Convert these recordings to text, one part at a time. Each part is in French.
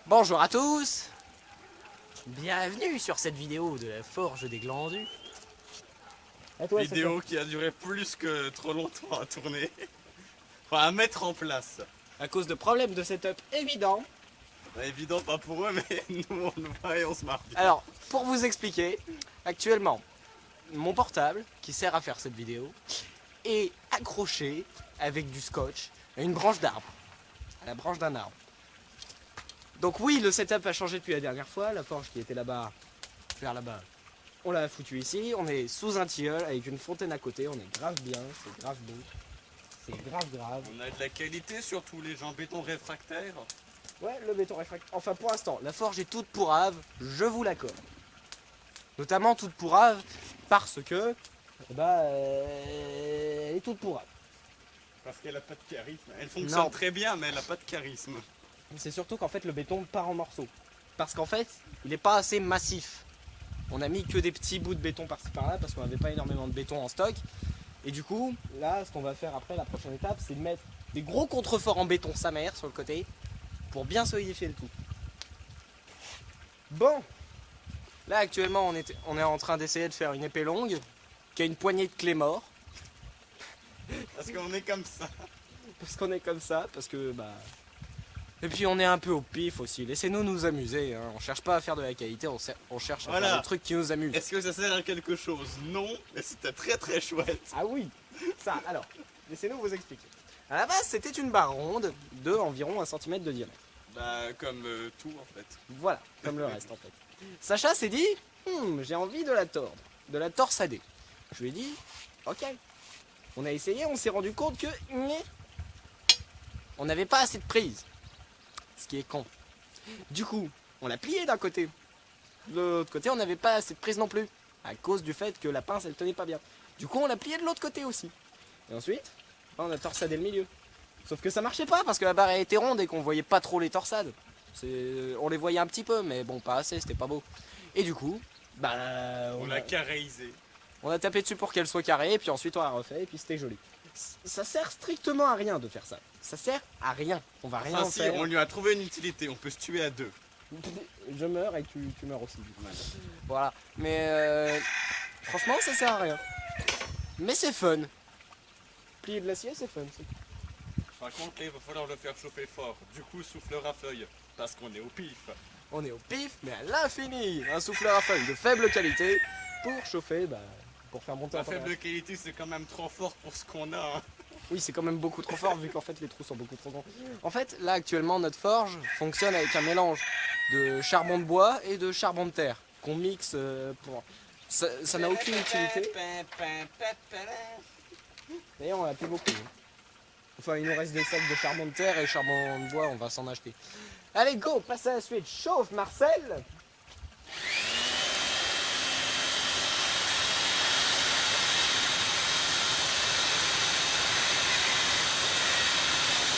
Bonjour à tous. Bienvenue sur cette vidéo de la Forge des Glandus. Vidéo qui a duré plus que trop longtemps à tourner. Enfin, à mettre en place. À cause de problèmes de setup évidents. Évident pas pour eux, mais nous on le voit et on se marre bien. Alors, pour vous expliquer, actuellement, mon portable, qui sert à faire cette vidéo, est accroché avec du scotch à une branche d'arbre. À la branche d'un arbre. Donc oui, le setup a changé depuis la dernière fois. La forge qui était là-bas, vers là-bas, on l'a foutu ici. On est sous un tilleul avec une fontaine à côté. On est grave bien, c'est grave beau. C'est grave. On a de la qualité, surtout les gens béton réfractaires. Ouais, le béton réfractaire. Enfin, pour l'instant, la forge est toute pourrave, je vous l'accorde. Notamment toute pourrave parce que, elle est toute pourrave. Parce qu'elle a pas de charisme. Elle fonctionne très bien, mais elle a pas de charisme. C'est surtout qu'en fait, le béton part en morceaux. Parce qu'en fait, il n'est pas assez massif. On a mis que des petits bouts de béton par-ci par-là parce qu'on n'avait pas énormément de béton en stock. Et du coup, là, ce qu'on va faire après, la prochaine étape, c'est de mettre des gros contreforts en béton sa mère sur le côté pour bien solidifier le tout. Bon, là actuellement on est en train d'essayer de faire une épée longue qui a une poignée de clés morts. Parce qu'on est comme ça. Parce qu'on est comme ça, parce que Et puis on est un peu au pif aussi, laissez-nous nous amuser, hein. On cherche pas à faire de la qualité, on cherche à faire des trucs qui nous amusent. Est-ce que ça sert à quelque chose? Non, mais c'était très chouette. Ah oui, ça, alors, laissez-nous vous expliquer. À la base, c'était une barre ronde de environ 1 cm de diamètre. Comme tout en fait. Voilà, comme le reste en fait. Sacha s'est dit, j'ai envie de la tordre, de la torsader. Je lui ai dit, ok. On a essayé, on s'est rendu compte que on n'avait pas assez de prise. Ce qui est con. Du coup, on l'a plié d'un côté. De l'autre côté, on n'avait pas assez de prise non plus. À cause du fait que la pince, elle tenait pas bien. Du coup, on l'a plié de l'autre côté aussi. Et ensuite, on a torsadé le milieu. Sauf que ça marchait pas parce que la barre elle était ronde et qu'on voyait pas trop les torsades. On les voyait un petit peu, mais bon, pas assez, c'était pas beau. Et du coup, on l'a carréisé. On a tapé dessus pour qu'elle soit carrée, et puis ensuite on l'a refait, et puis c'était joli. Ça sert strictement à rien de faire ça. Ça sert à rien. On va rien en faire. On lui a trouvé une utilité, on peut se tuer à deux. Je meurs et tu meurs aussi. Voilà. Mais franchement, ça sert à rien. Mais c'est fun. Plier de l'acier, c'est fun. Par contre, là, il va falloir le faire chauffer fort. Du coup, souffleur à feuille, parce qu'on est au pif. On est au pif, mais à l'infini. Un souffleur à feuille de faible qualité pour chauffer, pour faire monter la faible qualité, c'est quand même trop fort pour ce qu'on a. Hein. Oui, c'est quand même beaucoup trop fort vu qu'en fait les trous sont beaucoup trop grands. En fait, là actuellement, notre forge fonctionne avec un mélange de charbon de bois et de charbon de terre qu'on mixe pour. Ça n'a aucune utilité. D'ailleurs, on a plus beaucoup. Enfin, il nous reste des sacs de charbon de terre et charbon de bois, on va s'en acheter. Allez, go, passe à la suite. Chauffe, Marcel!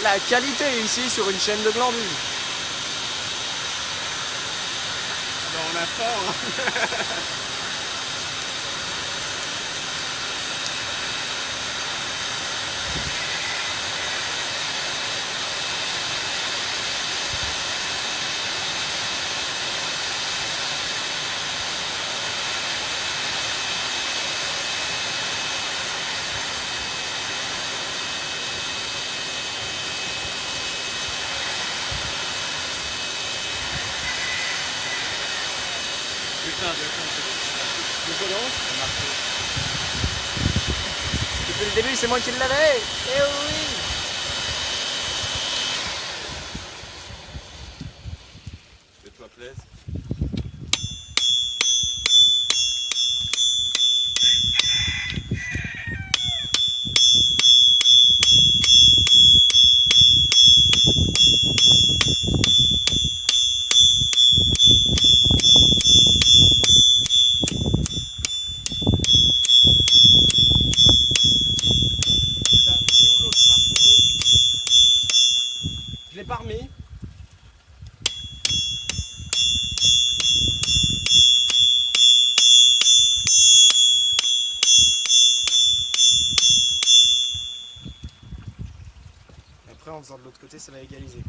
La qualité ici sur une chaîne de Glandus. On a fort. Depuis le début, c'est moi qui l'avais. Eh oui. Fais-toi plaisir. Je l'ai pas remis. Après, en faisant de l'autre côté, ça va égaliser.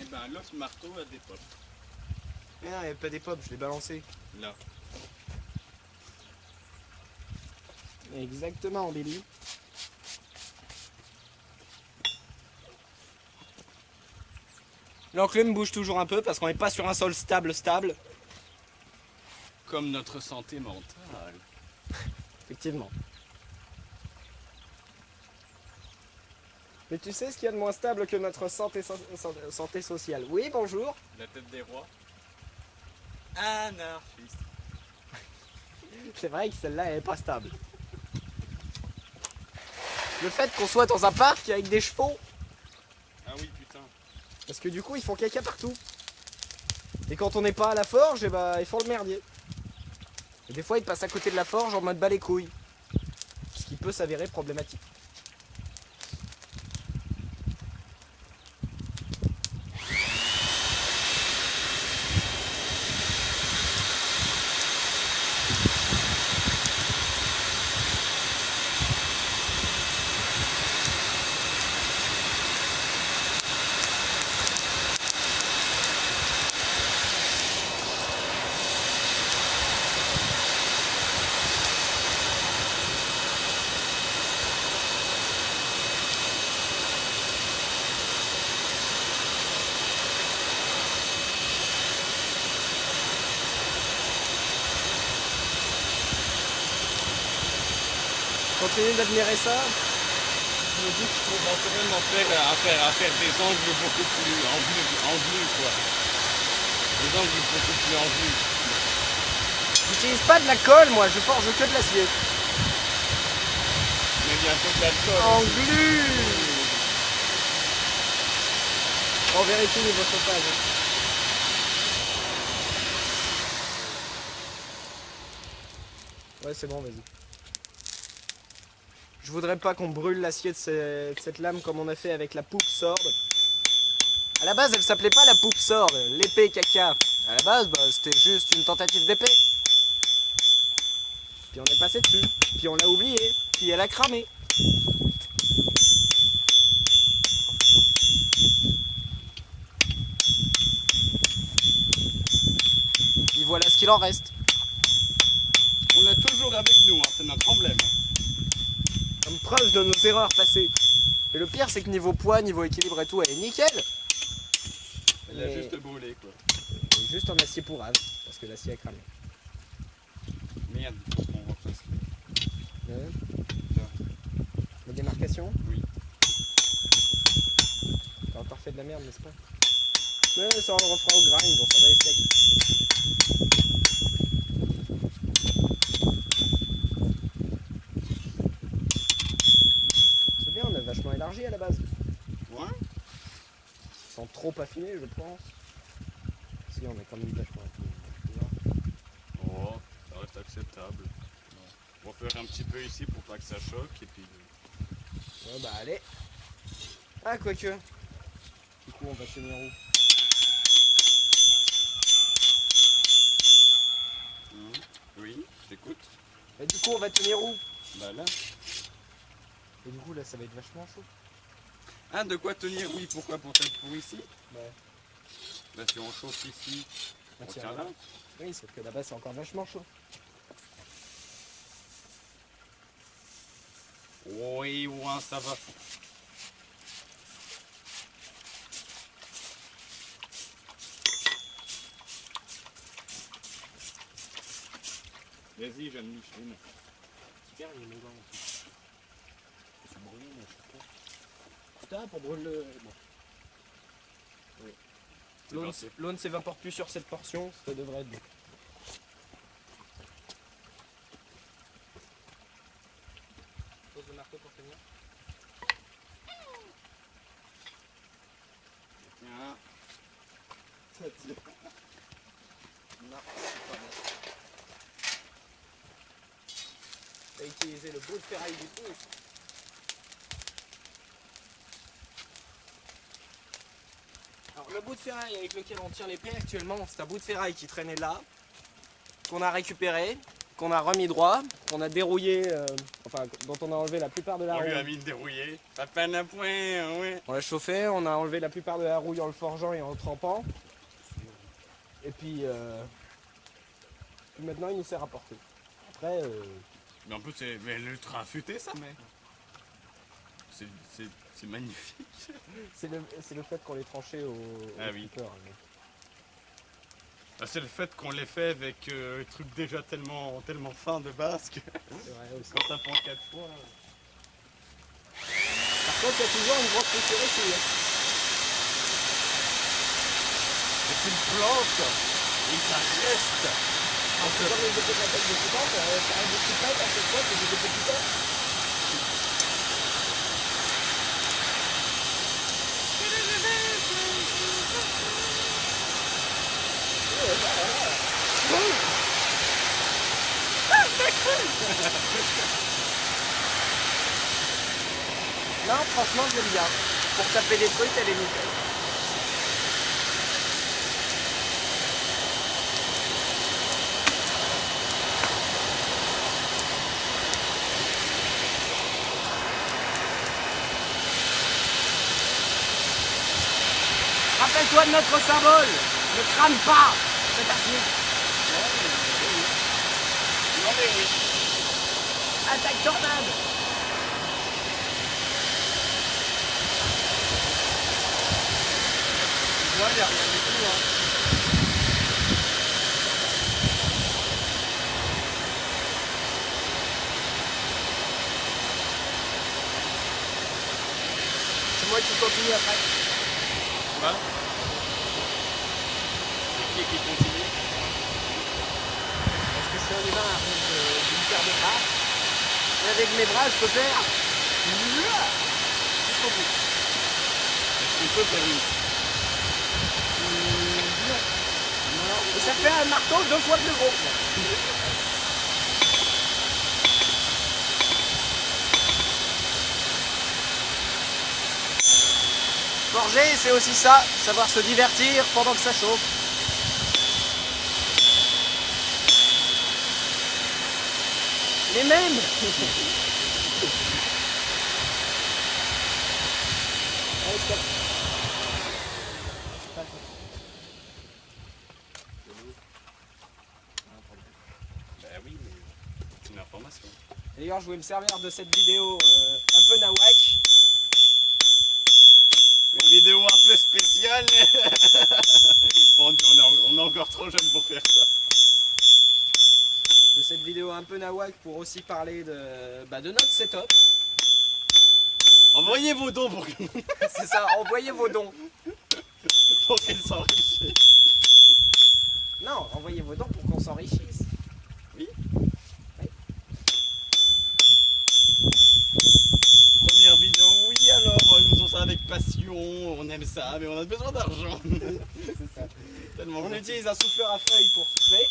ben l'autre marteau a des pops. Mais non, il n'y avait pas des pops, je l'ai balancé. Là. Exactement, Billy. L'enclume bouge toujours un peu parce qu'on n'est pas sur un sol stable. Comme notre santé mentale. Effectivement. Mais tu sais ce qu'il y a de moins stable que notre santé sociale? Oui, bonjour. La tête des rois. Anarchiste. C'est vrai que celle-là, elle n'est pas stable. Le fait qu'on soit dans un parc avec des chevaux, Ah oui, putain. parce que du coup, ils font caca partout. Et quand on n'est pas à la forge, eh ben, ils font le merdier. Et des fois, ils passent à côté de la forge en mode bas les couilles. Ce qui peut s'avérer problématique. Continue d'admirer ça. Je me dis qu'il faut éventuellement faire des angles beaucoup plus en vue quoi. Des angles beaucoup plus en vue. J'utilise pas de la colle, moi, je forge que de l'acier. Mais bientôt de la colle. En glu. On vérifie niveau chauffage. Ouais, c'est bon, vas-y. Je voudrais pas qu'on brûle l'acier de cette lame comme on a fait avec la poupe sword. À la base, elle s'appelait pas la poupe sword, l'épée caca. À la base, bah, c'était juste une tentative d'épée. Puis on est passé dessus, puis on l'a oublié, puis elle a cramé. Puis voilà ce qu'il en reste. On l'a toujours avec nous, hein, c'est notre emblème. Comme preuve de nos erreurs passées. Et le pire, c'est que niveau poids, niveau équilibre et tout, elle est nickel. Elle a juste brûlé quoi. Elle est juste en acier pourrave, parce que l'acier a cramé. Merde, on refasse. La démarcation? Oui. T'as encore fait de la merde, n'est-ce pas? Mais ça on le refera au grind, bon ça va être sec. C'est bien, on a vachement élargi à la base. Ouais. Sans trop affiner, je pense. Si, on a quand même vachement affiné. Oh, ça reste acceptable. On va faire un petit peu ici pour pas que ça choque et puis. Ouais, bah allez. Ah, quoique. Du coup, on va tenir où? Oui, j'écoute. Et du coup, on va tenir où? Bah là. Et du coup, là, ça va être vachement chaud. Ah, de quoi tenir? Oui, pourquoi? Pour ici? Ouais. Bah si on chauffe ici, on tient tient là. là. Oui, sauf que là-bas, c'est encore vachement chaud. Oui, ouais, ça va. Vas-y, jeune Micheline. Super, il est mon gars en plus. Je suis brûlé, mais je sais pas. Putain, pour brûler le. Bon. Oui. L'eau ne s'évapore plus sur cette portion, ça devrait être bon. Pose le marteau pour tenir. Tiens. Ça tire. Non, c'est pas bon. T'as utilisé le bout de ferraille du pouce. Alors le bout de ferraille avec lequel on tire l'épée actuellement, c'est un bout de ferraille qui traînait là, qu'on a récupéré, qu'on a remis droit, qu'on a dérouillé, enfin dont on a enlevé la plupart de la On lui rouille. a mis une dérouillée. Papa n'a point, ouais. On l'a chauffé, on a enlevé la plupart de la rouille en le forgeant et en le trempant. Et puis maintenant il nous sert à porter. Après, Mais en plus, c'est ultra affûté ça, mais. C'est magnifique. c'est le fait qu'on l'ait tranché au Ah oui. flipper, hein. Ah, c'est le fait qu'on l'ait fait avec un truc déjà tellement fin de base que C'est vrai aussi. quand t'apprends 4 fois. Par contre, il y a toujours une grosse poussière ici. Hein. Et tu le plantes et ça reste. C'est comme les épées de la tête de putain, ça arrive des petites têtes à chaque fois, c'est des épées de putain. Non, franchement, j'aime bien. Pour taper des trucs, elle est nickel. Rappelle-toi de notre symbole. Ne crame pas. C'est assez. Non mais oui. Attaque tornade. Moi, il n'y a rien du tout. Hein. C'est moi qui continue après. Voilà. Et qui continue? Parce que je suis en humain avec d'une paire de bras. Et avec mes bras, je peux faire. Jusqu'au bout. Est-ce qu'on peut faire une? Non. Et ça fait un marteau 2 fois plus gros. Forger, c'est aussi ça, savoir se divertir pendant que ça chauffe. Les mêmes. Allez, stop. Bah oui, mais c'est une information. D'ailleurs, je voulais me servir de cette vidéo un peu nawak. Une vidéo un peu spéciale. Bon, on est encore trop jeune pour faire ça. De cette vidéo un peu nawak pour aussi parler de notre setup. Envoyez vos dons pour C'est ça, envoyez vos dons. qu'ils s'enrichissent. Non, envoyez vos dons pour qu'on s'enrichisse. Première vidéo, oui alors, nous faisons ça avec passion, on aime ça, mais on a besoin d'argent. C'est ça. Tellement On bon. utilise un souffleur à feuilles pour souffler.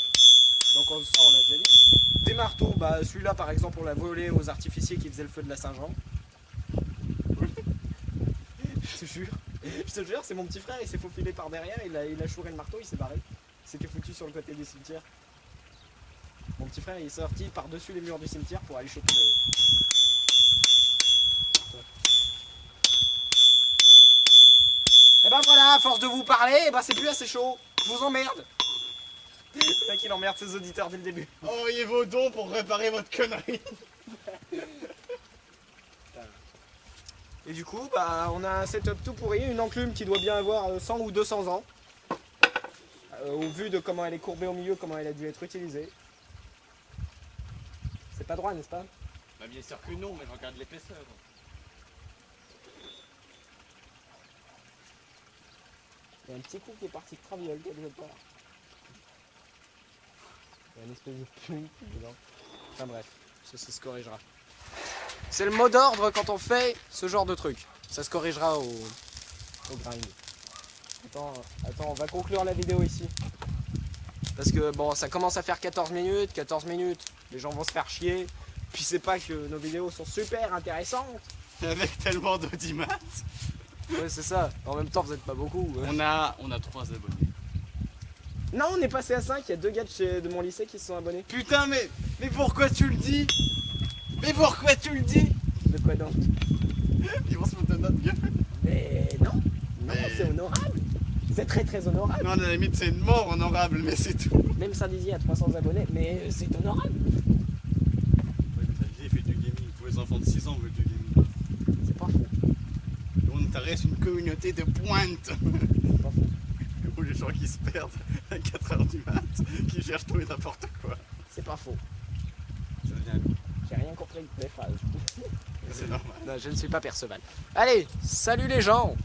Donc ça, on l'a déjà dit. Des marteaux, bah celui-là par exemple, on l'a volé aux artificiers qui faisaient le feu de la Saint-Jean. Je te jure, c'est mon petit frère, il s'est faufilé par derrière, il a chouré le marteau, il s'est barré. Il s'était foutu sur le côté du cimetière. Mon petit frère, il est sorti par-dessus les murs du cimetière pour aller choper le... Et ben voilà, à force de vous parler, et ben c'est plus assez chaud. Je vous emmerde. Le mec, il emmerde ses auditeurs dès le début. Envoyez vos dons pour réparer votre connerie. Et du coup, bah, on a un setup tout pourri, une enclume qui doit bien avoir 100 ou 200 ans. Au vu de comment elle est courbée au milieu, comment elle a dû être utilisée. C'est pas droit, n'est-ce pas? Bah bien sûr que non, mais regarde l'épaisseur. Il y a un petit coup qui est parti de traviole quelque part. Il y a une espèce de plume dedans. Enfin bref, ça se corrigera. C'est le mot d'ordre quand on fait ce genre de truc. Ça se corrigera au grind. Attends, on va conclure la vidéo ici. Parce que bon, ça commence à faire 14 minutes, les gens vont se faire chier. Puis c'est pas que nos vidéos sont super intéressantes. Avec tellement d'audimat. Ouais, c'est ça. En même temps, vous êtes pas beaucoup. On a 3 abonnés. Non, on est passé à 5, il y a 2 gars de mon lycée qui se sont abonnés. Putain mais Mais pourquoi tu le dis? Mais pourquoi tu le dis? De quoi donc? Ils vont se foutre de notre gueule. Mais non, non, Mais- c'est honorable. C'est très très honorable. Non, à la limite, c'est une mort honorable, mais c'est tout. Même Saint-Dizier a 300 abonnés, mais c'est honorable. Ouais, mais il fait du gaming. Tous les enfants de 6 ans veulent du gaming. C'est pas faux. On t'arrête une communauté de pointe. C'est pas faux. Où les gens qui se perdent à 4h du mat, qui cherchent tout et n'importe quoi. C'est pas faux. Ça devient lourd. J'ai rien compris de mes phrases. C'est normal. Non, je ne suis pas Perceval. Allez, salut les gens!